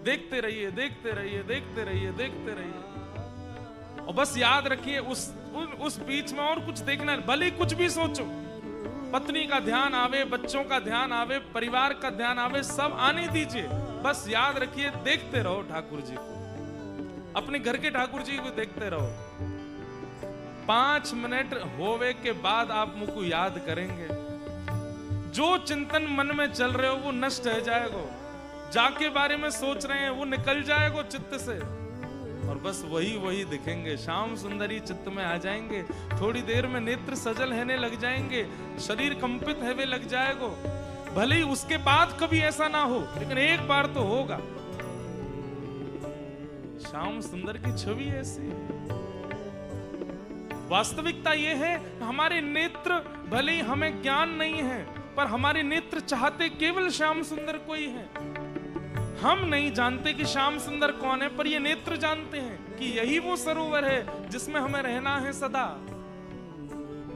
देखते रहिए, देखते रहिए, देखते रहिए, देखते रहिए। और बस याद रखिए उस बीच में और कुछ देखना है, भले कुछ भी सोचो, पत्नी का ध्यान आवे, बच्चों का ध्यान आवे, परिवार का ध्यान आवे, सब आने दीजिए। बस याद रखिए देखते रहो ठाकुर जी को, अपने घर के ठाकुर जी को देखते रहो। 5 मिनट होवे के बाद आप मुझको याद करेंगे, जो चिंतन मन में चल रहे हो वो नष्ट हो जाएगा, जाके बारे में सोच रहे हैं वो निकल जाएगा चित्त से, और बस वही दिखेंगे। श्याम सुंदरी चित्त में आ जाएंगे, थोड़ी देर में नेत्र सजल होने लग जाएंगे, शरीर कंपित होने लग जाएगा। भले ही उसके बाद कभी ऐसा ना हो, लेकिन एक बार तो होगा। श्याम सुंदर की छवि ऐसी है। वास्तविकता यह है, हमारे नेत्र भले ही हमें ज्ञान नहीं है, पर हमारे नेत्र चाहते केवल श्याम सुंदर को ही है। हम नहीं जानते कि श्याम सुंदर कौन है, पर ये नेत्र जानते हैं कि यही वो सरोवर है जिसमें हमें रहना है सदा।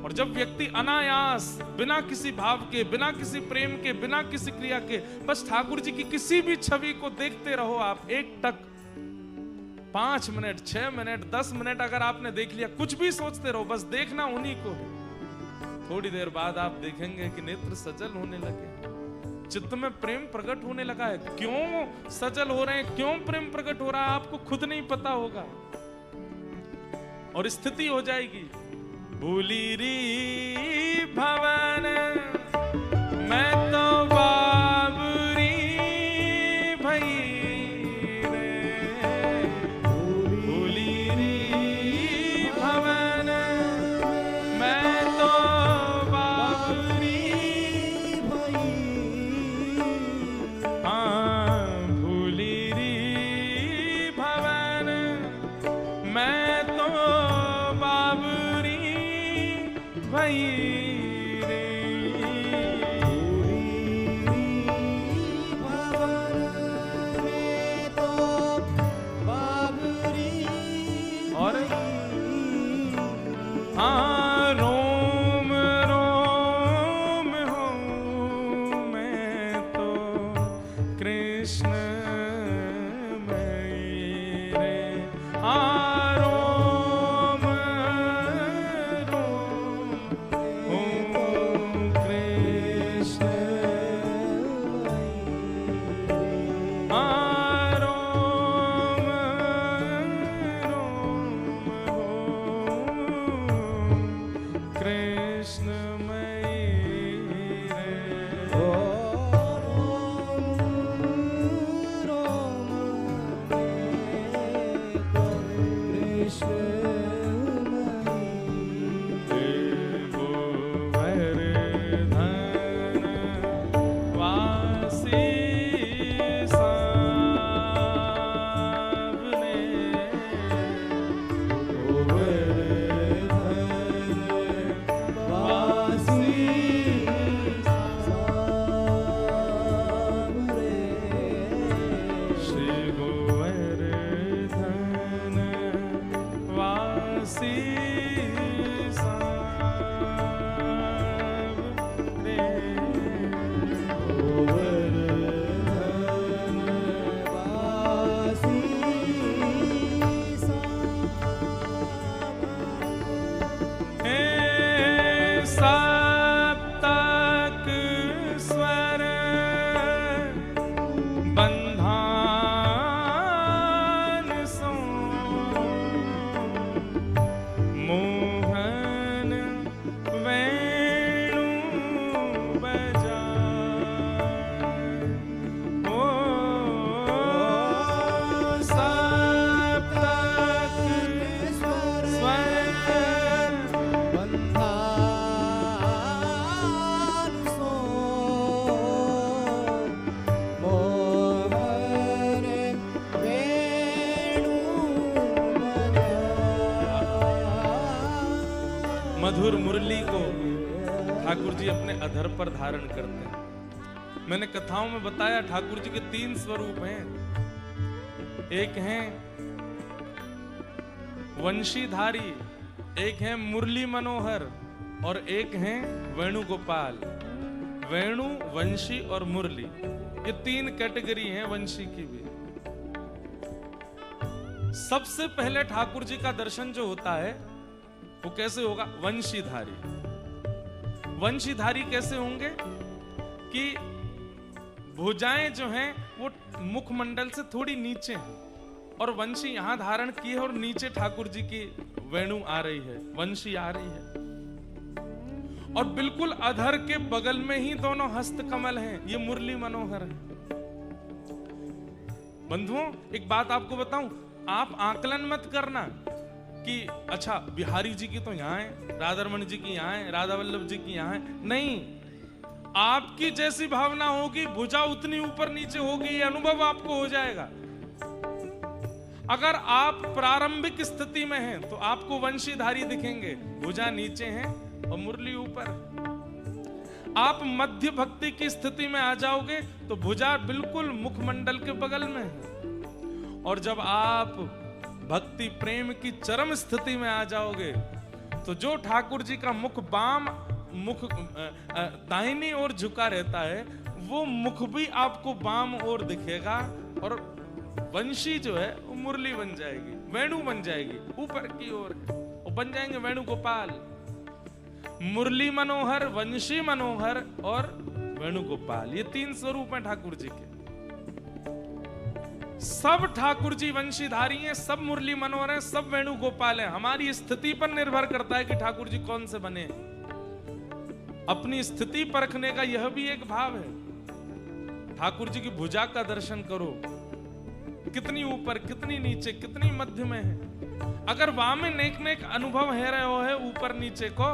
और जब व्यक्ति अनायास, बिना किसी भाव के, बिना किसी प्रेम के, बिना किसी क्रिया के, बस ठाकुर जी की किसी भी छवि को देखते रहो आप, एक टक, 5 मिनट, 6 मिनट, 10 मिनट अगर आपने देख लिया, कुछ भी सोचते रहो, बस देखना उन्हीं को। थोड़ी देर बाद आप देखेंगे कि नेत्र सजल होने लगे, चित्त में प्रेम प्रकट होने लगा है। क्यों सजल हो रहे हैं, क्यों प्रेम प्रकट हो रहा है, आपको खुद नहीं पता होगा, और स्थिति हो जाएगी। भूली री भवन मैं तो बाबरी भई रे, भूली री भवन मैं तो बाबरी भई, हाँ भूली री भवन मैं तो बाबरी भई रे, और हाँ रोम रोम हूँ मैं तो कृष्ण मई रे, हाँ रोम रोम हूँ कृष्ण मई, हाँ रोम कृष्णमयी रे, मधुर मुरली को ठाकुर जी अपने अधर पर धारण करते हैं। मैंने कथाओं में बताया ठाकुर जी के 3 स्वरूप हैं। एक हैं वंशीधारी, एक है मुरली मनोहर, और एक है वेणुगोपाल। वेणु, वंशी और मुरली, ये 3 कैटेगरी हैं वंशी की भी। सबसे पहले ठाकुर जी का दर्शन जो होता है वो कैसे होगा? वंशीधारी। वंशीधारी कैसे होंगे कि भुजाएं जो हैं वो मुखमंडल से थोड़ी नीचे हैं और वंशी यहां धारण की है और नीचे ठाकुर जी की वेणु आ रही है, वंशी आ रही है। और बिल्कुल अधर के बगल में ही दोनों हस्त कमल हैं। ये मुरली मनोहर है। बंधुओं, एक बात आपको बताऊं, आप आकलन मत करना कि अच्छा बिहारी जी की तो यहाँ है, राधारमण जी की यहाँ है, राधा वल्लभ जी की यहाँ है। नहीं, आपकी जैसी भावना होगी, भुजा उतनी ऊपर नीचे होगी, ये अनुभव आपको हो जाएगा। अगर आप प्रारंभिक स्थिति में हैं तो आपको वंशीधारी दिखेंगे, भुजा नीचे हैं और मुरली ऊपर। आप मध्य भक्ति की स्थिति में आ जाओगे तो भुजा बिल्कुल मुखमंडल के बगल में है। और जब आप भक्ति प्रेम की चरम स्थिति में आ जाओगे तो जो ठाकुर जी का मुख बाम मुख दाहिनी ओर झुका रहता है, वो मुख भी आपको बाम ओर दिखेगा और वंशी जो है वो मुरली बन जाएगी, वेणु बन जाएगी, ऊपर की ओर वो बन जाएंगे वेणु गोपाल। मुरली मनोहर, वंशी मनोहर और वेणु गोपाल, ये 3 स्वरूप हैं ठाकुर जी के। सब ठाकुर जी वंशीधारी हैं, सब मुरली मनोहर हैं, सब वेणु गोपाल हैं। हमारी स्थिति पर निर्भर करता है कि ठाकुर जी कौन से बने। अपनी स्थिति परखने का यह भी एक भाव है। ठाकुर जी की भुजा का दर्शन करो, कितनी ऊपर, कितनी नीचे, कितनी मध्य में है। अगर वहां में नेक नेक अनुभव है रहे हो है ऊपर नीचे को,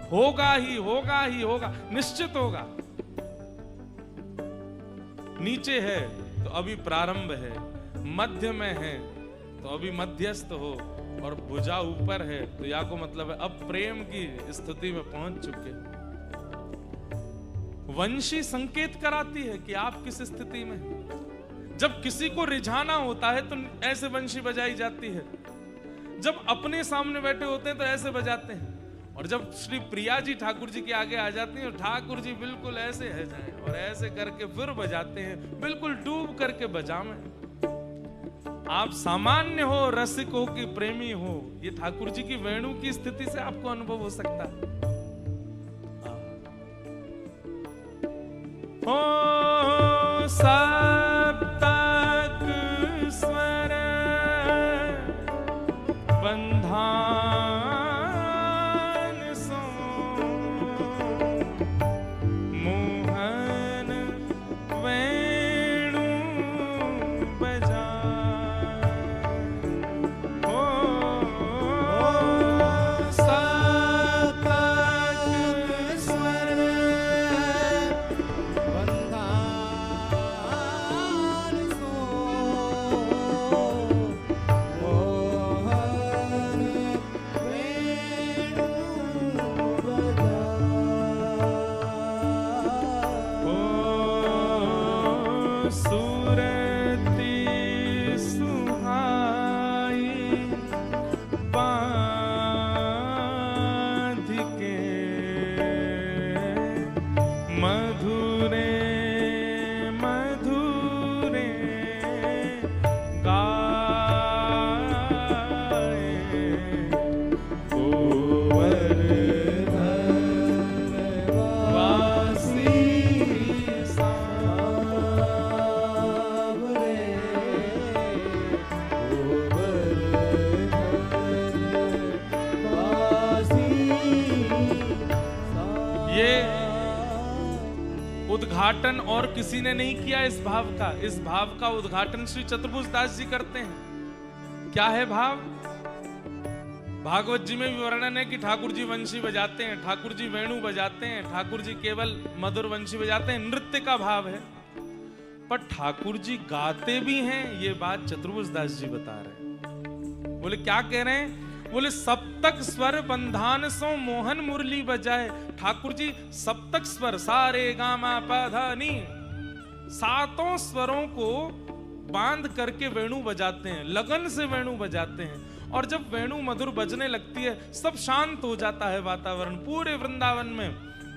होगा ही होगा ही होगा, निश्चित होगा। नीचे है तो अभी प्रारंभ है, मध्य में है तो अभी मध्यस्थ हो, और भुजा ऊपर है तो या को मतलब है अब प्रेम की स्थिति में पहुंच चुके। वंशी संकेत कराती है कि आप किस स्थिति में। जब किसी को रिझाना होता है तो ऐसे वंशी बजाई जाती है, जब अपने सामने बैठे होते हैं तो ऐसे बजाते हैं, और जब श्री प्रिया जी ठाकुर जी के आगे आ जाती हैं, ठाकुर जी बिल्कुल ऐसे है जाए और ऐसे करके फिर बजाते हैं, बिल्कुल डूब करके बजावें। आप सामान्य हो, रसिक हो कि प्रेमी हो, ये ठाकुर जी की वेणु की स्थिति से आपको अनुभव हो सकता है। हो सप्तक स्वर बंधान सो मोहन वेणु बजा। हो सप्तक स्वर उद्घाटन और किसी ने नहीं किया इस भाव का। इस भाव का उद्घाटन श्री चतुर्भुज दास जी करते हैं। क्या है भाव? भागवत जी में भी वर्णन है कि ठाकुर जी वंशी बजाते हैं, ठाकुर जी वेणु बजाते हैं, ठाकुर जी केवल मधुर वंशी बजाते हैं, नृत्य का भाव है। पर ठाकुर जी गाते भी हैं, ये बात चतुर्भुज दास जी बता रहे हैं। बोले क्या कह रहे हैं? बोले सप्तक स्वर बंधान सो मोहन मुरली बजाए। ठाकुर जी सप्तक स्वर सारे गामा पधा नी, 7 स्वरों को बांध करके वेणु बजाते हैं, लगन से वेणु बजाते हैं। और जब वेणु मधुर बजने लगती है, सब शांत हो जाता है वातावरण। पूरे वृंदावन में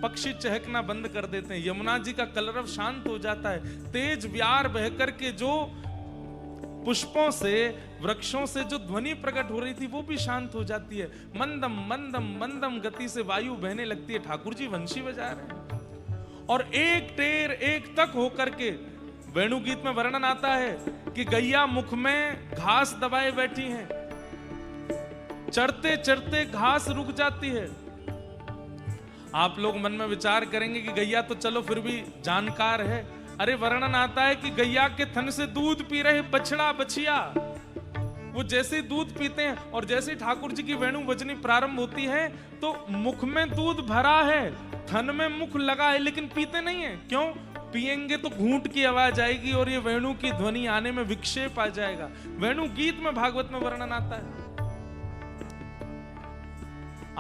पक्षी चहकना बंद कर देते हैं, यमुना जी का कलरव शांत हो जाता है। तेज व्यार बह करके जो पुष्पों से, वृक्षों से जो ध्वनि प्रकट हो रही थी वो भी शांत हो जाती है। मंदम मंदम मंदम गति से वायु बहने लगती है। ठाकुर जी वंशी बजा रहे हैं और एक टेर एक तक होकर के वेणु गीत में वर्णन आता है कि गैया मुख में घास दबाए बैठी है, चढ़ते चढ़ते घास रुक जाती है। आप लोग मन में विचार करेंगे कि गैया तो चलो फिर भी जानकार है। अरे वर्णन आता है कि गैया के थन से दूध पी रहे बछड़ा बछिया, वो जैसे दूध पीते हैं और जैसे ठाकुर जी की वेणु बजनी प्रारंभ होती है तो मुख में दूध भरा है, थन में मुख लगा है, लेकिन पीते नहीं है। क्यों? पिएंगे तो घूंट की आवाज आएगी और ये वेणु की ध्वनि आने में विक्षेप आ जाएगा। वेणु गीत में भागवत में वर्णन आता है।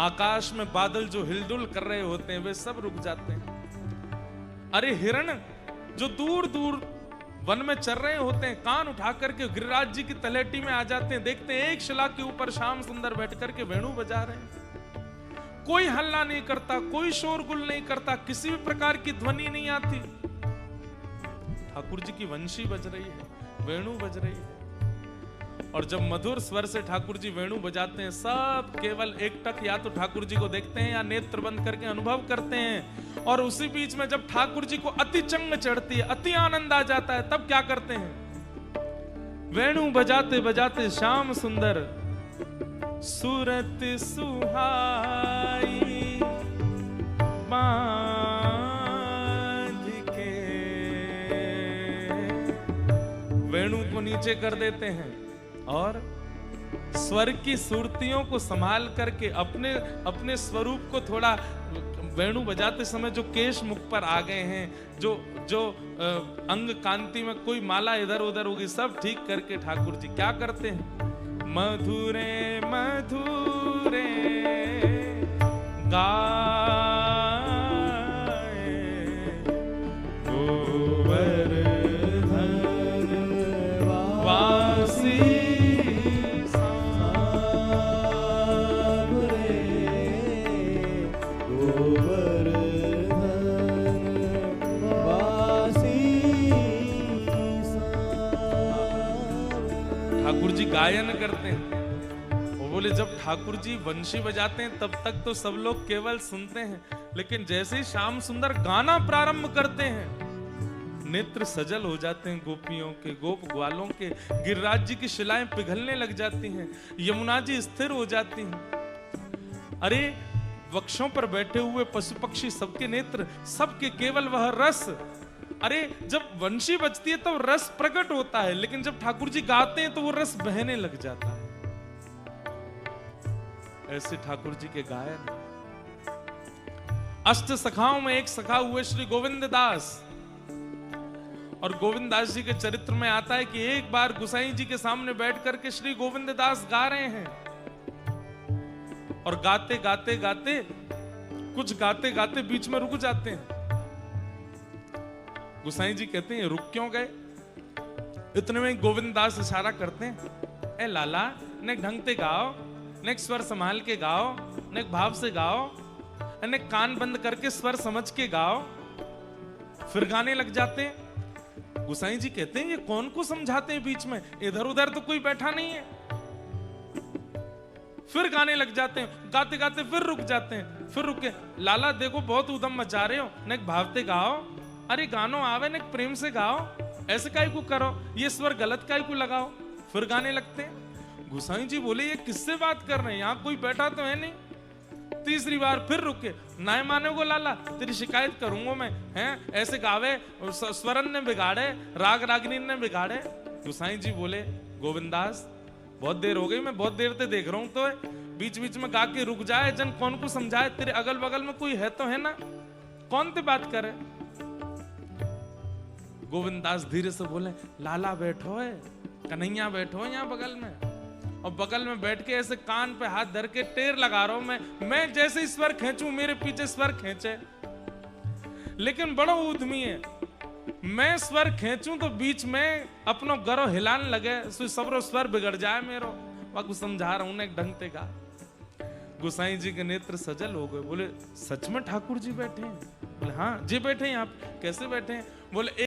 आकाश में बादल जो हिलडुल कर रहे होते हैं वे सब रुक जाते हैं। अरे हिरण जो दूर दूर वन में चल रहे होते हैं कान उठा करके गिरिराज जी की तलेटी में आ जाते हैं, देखते हैं एक शिला के ऊपर श्याम सुंदर बैठ करके वेणु बजा रहे हैं। कोई हल्ला नहीं करता, कोई शोरगुल नहीं करता, किसी भी प्रकार की ध्वनि नहीं आती। ठाकुर जी की वंशी बज रही है, वेणु बज रही है। और जब मधुर स्वर से ठाकुर जी वेणु बजाते हैं सब केवल एकटक या तो ठाकुर जी को देखते हैं या नेत्र बंद करके अनुभव करते हैं। और उसी बीच में जब ठाकुर जी को अति चंग चढ़ती है, अति आनंद आ जाता है, तब क्या करते हैं? वेणु बजाते बजाते श्याम सुंदर सूरत सुहाई बांध के वेणु को नीचे कर देते हैं और स्वर की सुरतियों को संभाल करके अपने अपने स्वरूप को थोड़ा, वेणु बजाते समय जो केश मुख पर आ गए हैं, जो अंग कांति में कोई माला इधर उधर होगी, सब ठीक करके ठाकुर जी क्या करते हैं? मधुरे मधुरे गाए गोवर्धन वासी ठाकुर जी गायन करते हैं। वो बोले जब ठाकुर जी वंशी बजाते हैं तब तक तो सब लोग केवल सुनते हैं, लेकिन जैसे ही श्याम सुंदर गाना प्रारंभ करते हैं नेत्र सजल हो जाते हैं गोपियों के, गोप ग्वालों के। गिरिराज जी की शिलाएं पिघलने लग जाती हैं, यमुना जी स्थिर हो जाती हैं। अरे वृक्षों पर बैठे हुए पशु पक्षी सबके नेत्र, सबके केवल वह रस। अरे जब वंशी बजती है तो रस प्रकट होता है, लेकिन जब ठाकुर जी गाते हैं तो वो रस बहने लग जाता है। ऐसे ठाकुर जी के गायन। अष्ट सखाओं में एक सखा हुए श्री गोविंद दास, और गोविंद दास जी के चरित्र में आता है कि एक बार गुसाई जी के सामने बैठ करके श्री गोविंद दास गा रहे हैं और गाते गाते गाते कुछ गाते गाते बीच में रुक जाते हैं। गुसाई जी कहते हैं रुक क्यों गए? इतने में गोविंद दास इशारा करते हैं, ए लाला ने ढंग से गाओ, ने स्वर संभाल के गाओ, ने भाव से गाओ, ने कान बंद करके स्वर समझ के गाओ। फिर गाने लग जाते हैं। गुसाई जी कहते हैं ये कौन को समझाते हैं बीच में, इधर उधर तो कोई बैठा नहीं है। फिर गाने लग जाते हैं, गाते गाते फिर रुक जाते हैं, फिर रुके, लाला देखो बहुत उदम मचा रहे हो, ने भावते गाओ, अरे गानो आवे ने प्रेम से गाओ, ऐसे काहे को करो, ये स्वर गलत काहे को लगाओ। फिर गाने लगते हैं। गुसाई जी बोले ये किससे बात कर रहे हैं, यहाँ कोई बैठा तो है नहीं। तीसरी बार फिर रुके, ना माने को लाला तेरी शिकायत करूंगा मैं, हैं ऐसे गावे, स्वरन ने बिगाड़े, राग रागनी ने बिगाड़े। गुसाई जी बोले गोविंदास बहुत देर हो गई, मैं बहुत देर से देख रहा हूं, तो बीच बीच में गा के रुक जाए, जन कौन को समझाए, तेरे अगल बगल में कोई है तो है ना, कौन ते बात करे। गोविंदास धीरे से बोले लाला बैठो है, कन्हैया बैठो है यहाँ बगल में, और बगल में बैठ के ऐसे कान पे हाथ धर के टेर लगा रहा हूं मैं जैसे स्वर खींचूं मेरे पीछे स्वर खींचे, लेकिन बड़ा उद्यमी है, मैं स्वर खींचूं तो बीच में अपनो गरो हिलान लगे, सबरो स्वर बिगड़ जाए मेरो। वाकु समझा रहा हूं ना एक ढंग से गा। गुसाई जी के नेत्र सजल हो गए, बोले सच में ठाकुर जी बैठे हैं? बोले हाँ जी बैठे हैं। आप कैसे बैठे हैं? बोले